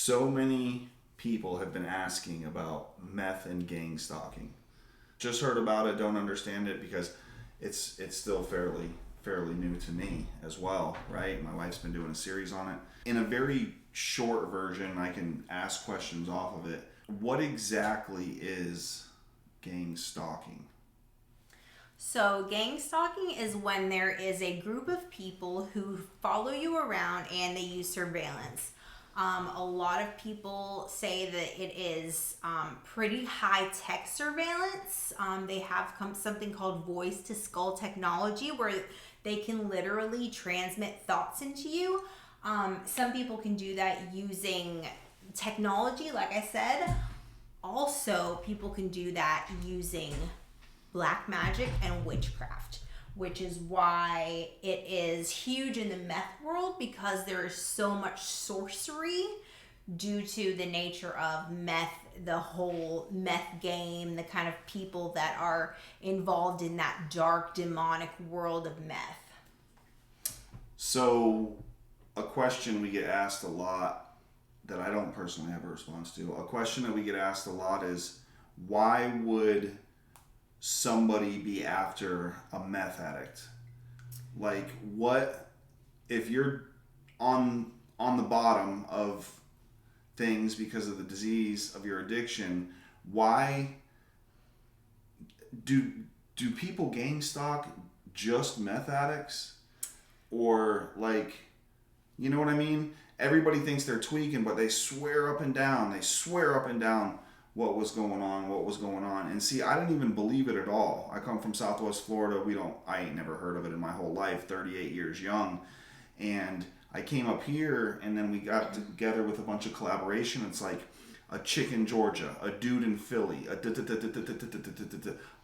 So many people have been asking about meth and gang stalking. Just heard about it, don't understand it because it's still fairly new to me as well, right? My wife's been doing a series on it. In a very short version, I can ask questions off of it. What exactly is gang stalking? So, gang stalking is when there is a group of people who follow you around and they use surveillance. A lot of people say that it is pretty high tech surveillance. They have something called voice to skull technology where they can literally transmit thoughts into you. Some people can do that using technology, like I said. Also, people can do that using black magic and witchcraft, which is why it is huge in the meth world because there is so much sorcery due to the nature of meth, the whole meth game, the kind of people that are involved in that dark demonic world of meth. So, a question we get asked a lot that I don't personally have a response to. A question that we get asked a lot is, why would somebody be after a meth addict? Like, what if you're on the bottom of things because of the disease of your addiction? Why do people gang stalk just meth addicts? Or, like, you know what I mean? Everybody thinks they're tweaking, but they swear up and down what was going on. And see, I didn't even believe it at all. I come from Southwest Florida. I ain't never heard of it in my whole life, 38 years young. And I came up here and then we got together with a bunch of collaboration. It's like a chick in Georgia, a dude in Philly,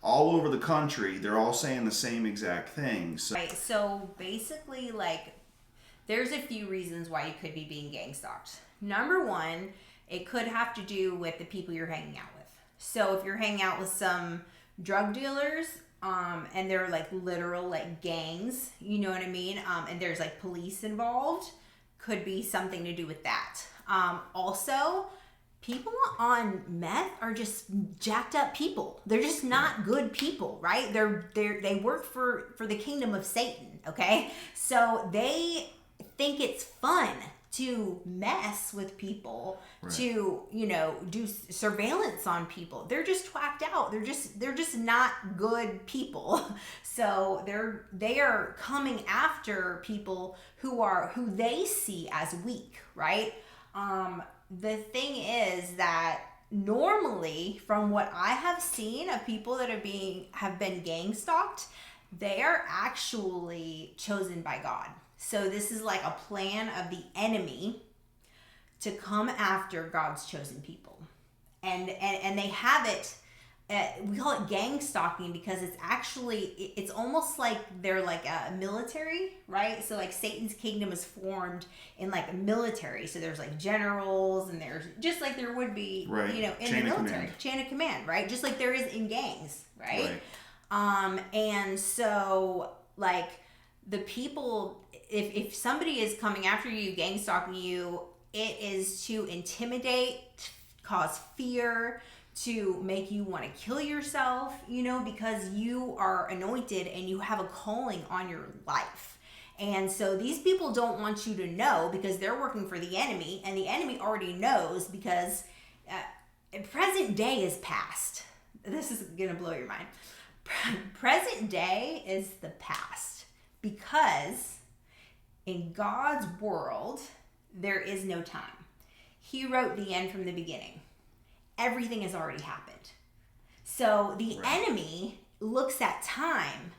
all over the country. They're all saying the same exact thing. Right, so basically, like, there's a few reasons why you could be being gang stalked. Number one, it could have to do with the people you're hanging out with. So if you're hanging out with some drug dealers, and they're like literal like gangs, you know what I mean? And there's like police involved, could be something to do with that. Also, people on meth are just jacked up people. They're just not good people, right? They work for the kingdom of Satan, okay? So they think it's fun to mess with people, right, to, do surveillance on people. They're just twacked out. They're just not good people. So they are coming after people who they see as weak, right? The thing is that normally, from what I have seen of people that have been gang stalked, they are actually chosen by God. So this is like a plan of the enemy to come after God's chosen people. And they have it, we call it gang stalking because it's almost like they're like a military, right? So like Satan's kingdom is formed in like a military. So there's like generals and there's just like there would be, right, in the military. Chain of command, right? Just like there is in gangs, right? And so like the people, if somebody is coming after you, gang stalking you, it is to intimidate, cause fear, to make you want to kill yourself, because you are anointed and you have a calling on your life. And so these people don't want you to know because they're working for the enemy, and the enemy already knows because present day is past. This is going to blow your mind. Present day is the past because in God's world, there is no time. He wrote the end from the beginning. Everything has already happened. So the enemy looks at time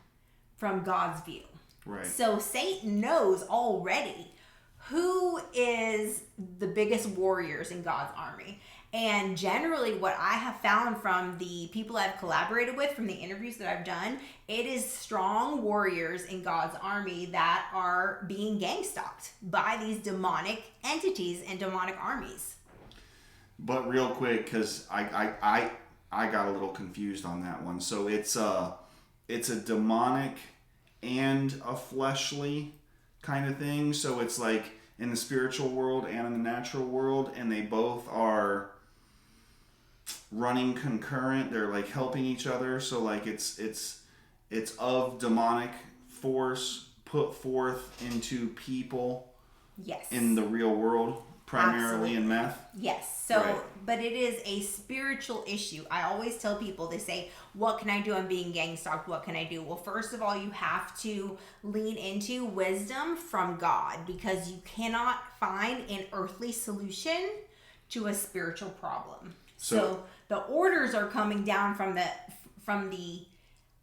from God's view. Right. So Satan knows already who is the biggest warriors in God's army. And generally what I have found from the people I've collaborated with, from the interviews that I've done, it is strong warriors in God's army that are being gang stalked by these demonic entities and demonic armies. But real quick, because I got a little confused on that one. So it's a demonic and a fleshly kind of thing. So it's like in the spiritual world and in the natural world, and they both are running concurrent. They're like helping each other. So like it's of demonic force put forth into people Yes. in the real world, primarily Absolutely. in meth. Yes. So, Right. but it is a spiritual issue. I always tell people, they say, what can I do? I'm being gang stalked. What can I do? Well, first of all, you have to lean into wisdom from God, because you cannot find an earthly solution to a spiritual problem. So the orders are coming down from the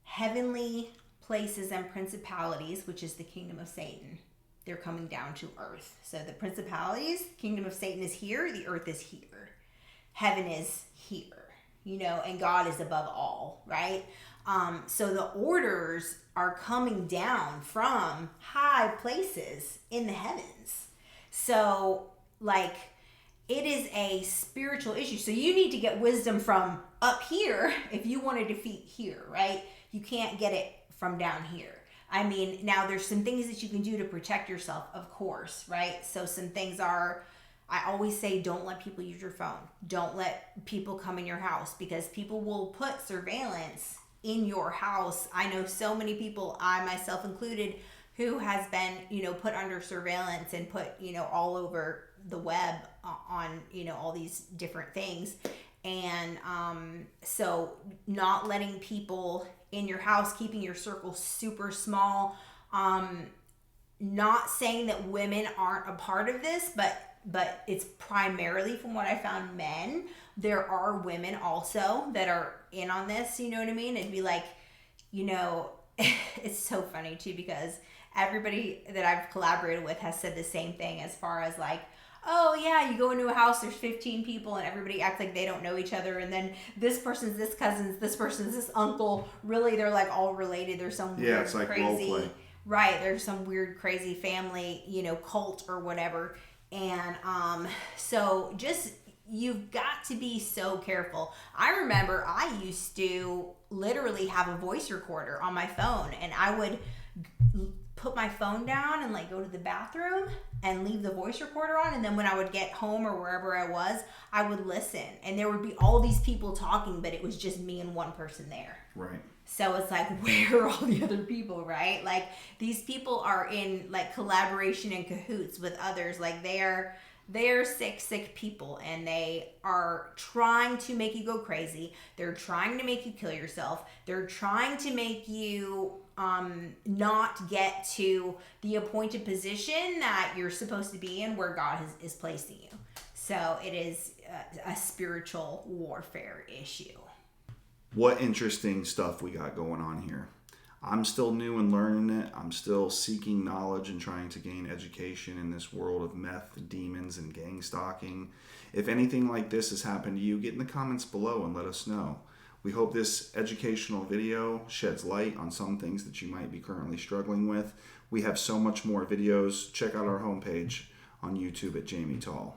heavenly places and principalities, which is the kingdom of Satan. They're coming down to earth. So the principalities, kingdom of Satan is here, the earth is here. Heaven is here, and God is above all, right? So the orders are coming down from high places in the heavens. So, like, it is a spiritual issue. So you need to get wisdom from up here if you want to defeat here, right? You can't get it from down here. I mean, now there's some things that you can do to protect yourself, of course, right? So some things are, I always say, don't let people use your phone. Don't let people come in your house, because people will put surveillance in your house. I know so many people, I myself included, who has been, put under surveillance and put, all over the web on, all these different things. And so not letting people in your house, keeping your circle super small, not saying that women aren't a part of this, but it's primarily, from what I found, men. There are women also that are in on this, you know what I mean? It'd be like, it's so funny too, because everybody that I've collaborated with has said the same thing, as far as like, oh yeah, you go into a house, there's 15 people and everybody acts like they don't know each other, and then this person's this cousin, this person's this uncle. Really, they're like all related. There's some weird, it's like crazy, role play. Right, there's some weird crazy family, cult or whatever. And so just, you've got to be so careful. I remember I used to literally have a voice recorder on my phone, and I would put my phone down and like go to the bathroom and leave the voice recorder on, and then when I would get home or wherever I was, I would listen, and there would be all these people talking, but it was just me and one person there. Right. So it's like, where are all the other people, right? Like, these people are in like collaboration and cahoots with others. Like, they're sick people, and they are trying to make you go crazy. They're trying to make you kill yourself. They're trying to make you not get to the appointed position that you're supposed to be in, where God is placing you. So it is a spiritual warfare issue. What interesting stuff we got going on here. I'm still new and learning it. I'm still seeking knowledge and trying to gain education in this world of meth, demons, and gang stalking. If anything like this has happened to you, get in the comments below and let us know. We hope this educational video sheds light on some things that you might be currently struggling with. We have so much more videos. Check out our homepage on YouTube at jamietall.